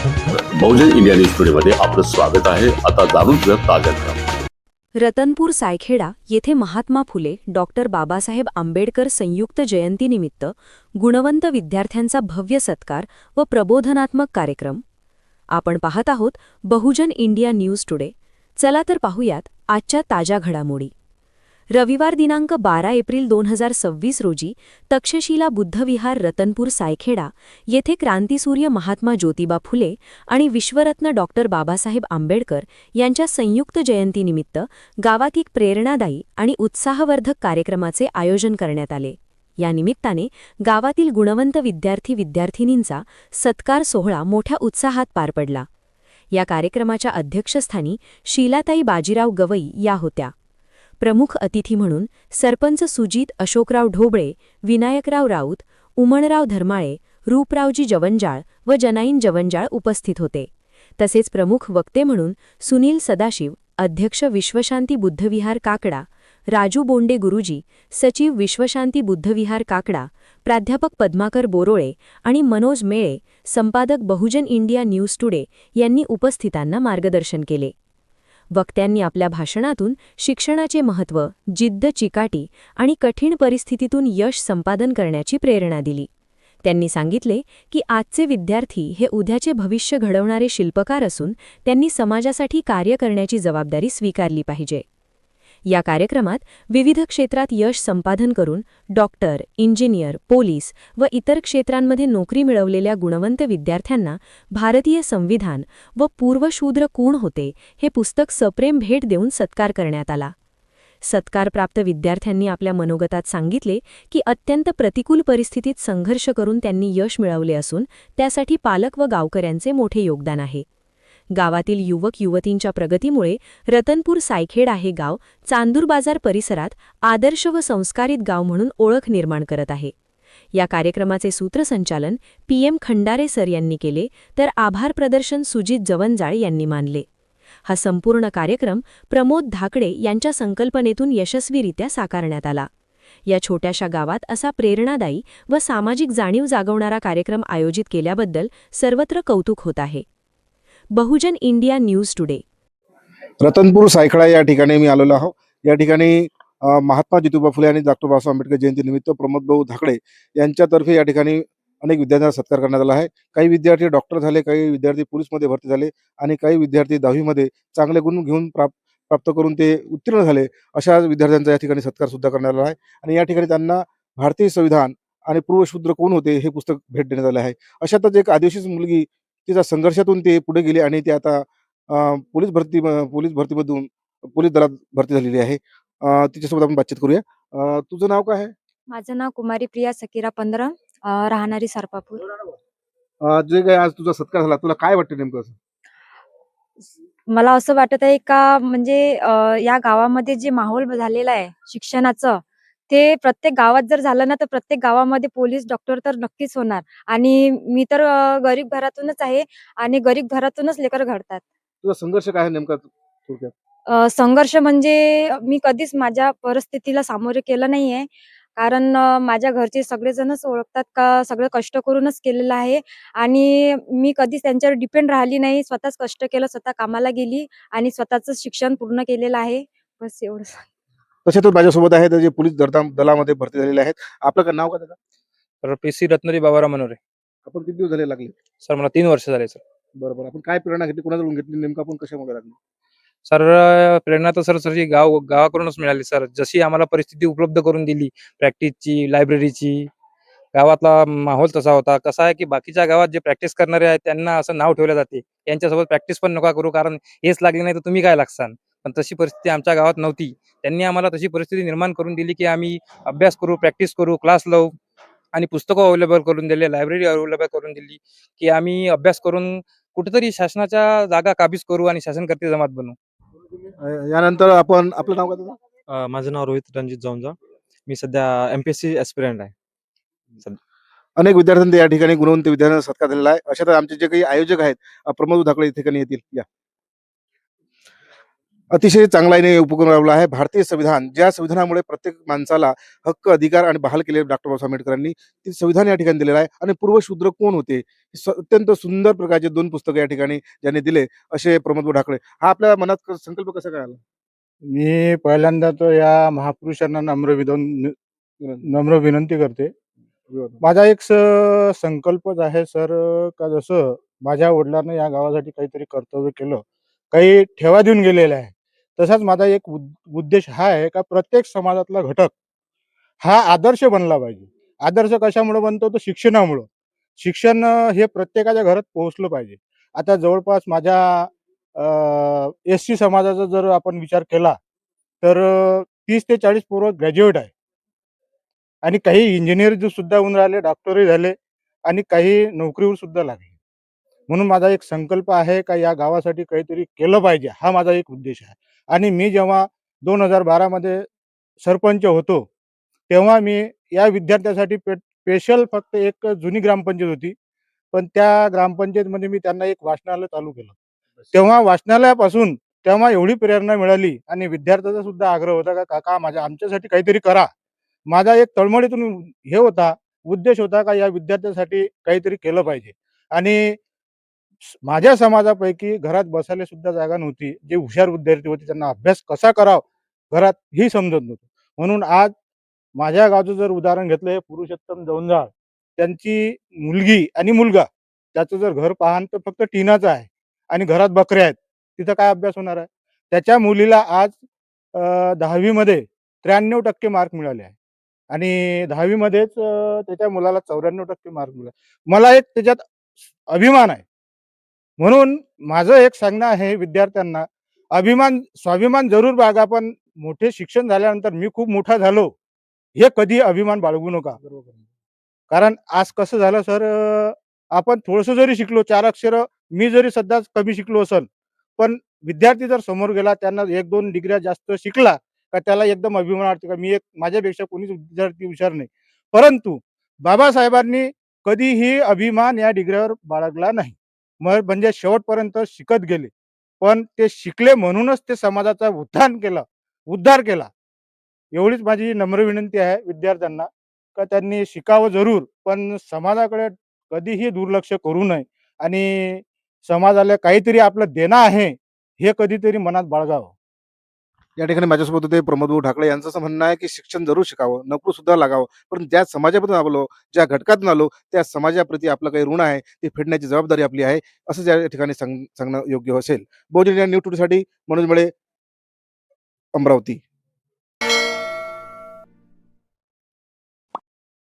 बहुजन India news today मध्ये आपलं स्वागत आहे. आता जाणून घेऊया ताज्या घडामोडी. रतनपूर सायखेडा येथे महात्मा फुले डॉक्टर बाबासाहेब आंबेडकर संयुक्त जयंतीनिमित्त गुणवंत विद्यार्थ्यांचा भव्य सत्कार व प्रबोधनात्मक कार्यक्रम. आपण पाहत आहोत बहुजन इंडिया न्यूज टुडे. चला तर पाहूयात आजच्या ताज्या घडामोडी. रविवार दिनांक 12 एप्रिल 2026 रोजी तक्षशिला बुद्धविहार रतनपूर सायखेडा येथे क्रांतिसूर्य महात्मा ज्योतिबा फुले आणि विश्वरत्न डॉक्टर बाबासाहेब आंबेडकर यांच्या संयुक्त जयंतीनिमित्त गावात एक प्रेरणादायी आणि उत्साहवर्धक कार्यक्रमाचे आयोजन करण्यात आले. या निमित्ताने गावातील गुणवंत विद्यार्थी-विद्यार्थिनींचा सत्कार सोहळा मोठ्या उत्साहात पार पडला. या कार्यक्रमाच्या अध्यक्षस्थानी शीलाताई बाजीराव गवई या होत्या. प्रमुख अतिथी म्हणून सरपंच सुजीत अशोकराव ढोबळे, विनायकराव राऊत, उमणराव धर्माळे, रूपरावजी जवंजाळ व जनाईन जवंजाळ उपस्थित होते. तसेच प्रमुख वक्ते म्हणून सुनील सदाशिव, अध्यक्ष विश्वशांती बुद्धविहार काकडा, राजू बोंडे गुरुजी, सचिव विश्वशांती बुद्धविहार काकडा, प्राध्यापक पद्माकर बोरोळे आणि मनोज मेळे, संपादक बहुजन इंडिया न्यूज टुडे यांनी उपस्थितांना मार्गदर्शन केले. वक्त्यांनी आपल्या भाषणातून शिक्षणाचे महत्त्व, जिद्द, चिकाटी आणि कठीण परिस्थितीतून यश संपादन करण्याची प्रेरणा दिली. त्यांनी सांगितले की आजचे विद्यार्थी हे उद्याचे भविष्य घडवणारे शिल्पकार असून त्यांनी समाजासाठी कार्य करण्याची जबाबदारी स्वीकारली पाहिजे. या कार्यक्रमात विविध क्षेत्रात यश संपादन करून डॉक्टर, इंजिनियर, पोलीस व इतर क्षेत्रांमध्ये नोकरी मिळवलेल्या गुणवंत विद्यार्थ्यांना भारतीय संविधान व पूर्वशूद्र कोण होते हे पुस्तक सप्रेम भेट देऊन सत्कार करण्यात आला. सत्कारप्राप्त विद्यार्थ्यांनी आपल्या मनोगतात सांगितले की अत्यंत प्रतिकूल परिस्थितीत संघर्ष करून त्यांनी यश मिळवले असून त्यासाठी पालक व गावकऱ्यांचे मोठे योगदान आहे. गावातील युवक-युवतींच्या प्रगतीमुळे रतनपूर सायखेडा हे गाव चांदूर बाजार परिसरात आदर्श व संस्कारित गाव म्हणून ओळख निर्माण करत आहे. या कार्यक्रमाचे सूत्रसंचालन PM खंडारे सर यांनी केले तर आभार प्रदर्शन सुजीत जवंजाळ यांनी मानले. हा संपूर्ण कार्यक्रम प्रमोद धाकडे यांच्या संकल्पनेतून यशस्वीरित्या साकारण्यात आला. या छोट्याशा गावात असा प्रेरणादायी व सामाजिक जाणीव जागवणारा कार्यक्रम आयोजित केल्याबद्दल सर्वत्र कौतुक होत आहे. Bahujan India news today. Ratanpur Saikheda या ठिकाणी मी आलेलो आहो. या ठिकाणी महात्मा ज्योतिबा फुले आणि डॉक्टर बाबासाहेब आंबेडकर जयंतीनिमित्त प्रमोद भाऊ धाकडे यांच्यातर्फे या ठिकाणी अनेक विद्यार्थ्यांचा सत्कार करण्यात आला आहे. काही विद्यार्थी डॉक्टर झाले, काही विद्यार्थी पोलीसमध्ये भरती झाले आणि काही विद्यार्थी 10वीमध्ये चांगले गुण घेऊन प्राप्त करून ते उत्तीर्ण झाले. अशा विद्यार्थ्यांचा या ठिकाणी सत्कार सुद्धा करण्यात आला आहे आणि या ठिकाणी त्यांना भारतीय संविधान आणि पूर्वशूद्र कोण होते हे पुस्तक भेट देण्यात आले आहे. अशातच एक आदिवासी मुलगी तिच्या संघर्षातून ते पुढे गेले आणि ते आता पोलीस भरतीमधून पोलीस दलात भरती झालेली आहे. तिच्यासोबत आपण बातचीत करूया. तुझं नाव काय आहे? माझं नाव कुमारी प्रिया सकीरा 15, राहणारी सरपापूर. जे काही आज तुझा सत्कार झाला, तुला काय वाटतं नेमकं असं? मला असं वाटत आहे का म्हणजे या गावामध्ये जे माहोल झालेला आहे शिक्षणाचं, ते प्रत्येक गावात जर झालं ना तर प्रत्येक गावामध्ये पोलीस डॉक्टर तर नक्कीच होणार. आणि मी तर गरीब घरातूनच आहे आणि गरीब घरातूनच लेकरं घडतात. तुझा संघर्ष काय आहे नेमका थोडक्यात? संघर्ष म्हणजे मी कधीच माझ्या परिस्थितीला सामोरे केलं नाहीये. कारण माझ्या घरचे सगळेजणच ओळखतात का सगळं कष्ट करूनच केलेलं आहे आणि मी कधीच त्यांच्यावर डिपेंड राहिली नाही. स्वतःच कष्ट केलं, स्वतः कामाला गेली आणि स्वतःचं शिक्षण पूर्ण केलेलं आहे. बस एवढंच. तशातच माझ्यासोबत आहेत जे पोलीस दलामध्ये भरती झालेले आहेत. आपलं काय नाव काय त्याचं? तर PC रत्नागिरी बाबाराव मनोरे. आपण किती दिवस झाले लागले? सर मला 3 वर्ष झाले सर. बरोबर. आपण काय प्रेरणा घेतली, कोणाकडून घेतली, नेमकं आपण कशामध्ये लागलो? सर प्रेरणा तर सर सर गावाकडूनच मिळाली सर. जशी आम्हाला परिस्थिती उपलब्ध करून दिली प्रॅक्टिसची, लायब्ररीची, गावातला माहोल तसा होता. कसा आहे की बाकीच्या गावात जे प्रॅक्टिस करणारे आहेत त्यांना असं नाव ठेवलं जाते, यांच्यासोबत प्रॅक्टिस पण नका करू कारण हेच लागले नाही तर तुम्ही काय लागसान. पण तशी परिस्थिती आमच्या गावात नव्हती. त्यांनी आम्हाला तशी परिस्थिती निर्माण करून दिली की आम्ही अभ्यास करू, प्रॅक्टिस करू, क्लास लावू आणि पुस्तकं अवेलेबल करून दिले, लायब्ररी अवेलेबल करून दिली की आम्ही अभ्यास करून कुठेतरी शासनाच्या जागा काबीज करू आणि शासनकर्ते जमात बनू. यानंतर आपण आपलं नाव काय त्याचं? माझं नाव रोहित रणजित जवंजा. मी सध्या MPSC ॲस्पिरंट आहे. अनेक विद्यार्थ्यांनी या ठिकाणी गुणवंत विद्यार्थ्यांचा सत्कार झालेला आहे. अशातच आमचे जे काही आयोजक आहेत प्रमोद धाकडे या ठिकाणी येतील. या अतिशय चांगला याने उपक्रम राबवला आहे. भारतीय संविधान, ज्या संविधानामुळे प्रत्येक माणसाला हक्क, अधिकार आणि बहाल केले डॉक्टर बाबासाहेब आंबेडकरांनी, ते संविधान या ठिकाणी दिलेलं आहे. आणि पूर्वशूद्र कोण होते, अत्यंत सुंदर प्रकारचे 2 पुस्तकं या ठिकाणी ज्यांनी दिले, असे प्रमोद ढाकळे. हा आपल्या मनात संकल्प कसा काय आला? मी पहिल्यांदा तर या महापुरुषांना नम्र विनंती करते. माझा एक संकल्पच आहे सर, का जसं माझ्या वडिलांनी या गावासाठी काहीतरी कर्तव्य केलं, काही ठेवा देऊन गेलेला आहे. तसाच माझा एक उद्देश हा आहे का प्रत्येक समाजातला घटक हा आदर्श बनला पाहिजे. आदर्श कशामुळे बनतो? तर शिक्षणामुळं. शिक्षण हे प्रत्येकाच्या घरात पोहोचलं पाहिजे. आता जवळपास माझ्या एस-सी समाजाचा जर आपण विचार केला, तर 30 ते 40 पोरं ग्रॅज्युएट आहे. आणि काही इंजिनिअर सुद्धा होऊन राहिले, डॉक्टरही झाले आणि काही नोकरीवर सुद्धा लागले. म्हणून माझा एक संकल्प आहे का या गावासाठी काहीतरी केलं पाहिजे, हा माझा एक उद्देश आहे. आणि मी जेव्हा 2012 मध्ये सरपंच होतो, तेव्हा मी या विद्यार्थ्यासाठी स्पेशल फक्त एक जुनी ग्रामपंचायत होती. पण त्या ग्रामपंचायतमध्ये मी त्यांना एक वाचनालय चालू केलं. तेव्हा वाचनालयापासून तेव्हा एवढी प्रेरणा मिळाली आणि विद्यार्थ्याचा सुद्धा आग्रह होता का काका आमच्यासाठी काहीतरी करा. माझा एक तळमळीतून हे होता, उद्देश होता का या विद्यार्थ्यासाठी काहीतरी केलं पाहिजे. आणि माझ्या समाजापैकी घरात बसायला सुद्धा जागा नव्हती. जे हुशार विद्यार्थी होते त्यांना अभ्यास कसा करावा घरात ही समजत नव्हतं. म्हणून आज माझ्या गावचं जर उदाहरण घेतलं, हे पुरुषोत्तम जवंजाळ, त्यांची मुलगी आणि मुलगा, त्याचं जर घर पाहाल तर फक्त टिनाचं आहे आणि घरात बकऱ्या आहेत. तिथं काय अभ्यास होणार आहे? त्याच्या मुलीला आज 10वी मध्ये 93% मार्क मिळाले आहे आणि 10वी मध्येच त्याच्या मुलाला 94% मार्क मिळाले. मला एक त्याच्यात अभिमान आहे. म्हणून माझं एक सांगणं आहे विद्यार्थ्यांना, स्वाभिमान जरूर बाळगा, पण मोठे शिक्षण झाल्यानंतर मी खूप मोठा झालो, हे कधी अभिमान बाळगू नका. कारण आज कसं झालं सर, आपण थोडंसं जरी शिकलो, 4 अक्षरं मी जरी सध्या कमी शिकलो असेल, पण विद्यार्थी जर समोर गेला, त्यांना 1-2 डिग्र्या जास्त शिकला, का त्याला एकदम अभिमान वाटतो का मी एक माझ्यापेक्षा कोणीच विद्यार्थी हुशार नाही. परंतु बाबासाहेबांनी कधीही अभिमान या डिग्र्यावर बाळगला नाही. मग म्हणजे शेवटपर्यंत शिकत गेले. पण ते शिकले म्हणूनच ते समाजाचा उद्धार केला. एवढीच माझी नम्र विनंती आहे विद्यार्थ्यांना, का त्यांनी शिकावं जरूर, पण समाजाकडे कधीही दुर्लक्ष करू नये आणि समाजाला काहीतरी आपलं देणं आहे, हे कधीतरी मनात बाळगावं. या ठिकाणी माझ्यासोबत होते प्रमोद ढाकळे. यांचं असं म्हणणं आहे की शिक्षण जरूर शिकावं, नोकरी सुद्धा लागावं, पण ज्या समाजामधून आलो, ज्या घटकातून आलो, त्या समाजाप्रती आपलं काही ऋण आहे ते फेडण्याची जबाबदारी आपली आहे, असं या ठिकाणी सांगणं योग्य असेल. बहुजन न्यूज टुडेसाठी मनोज मळे, अमरावती.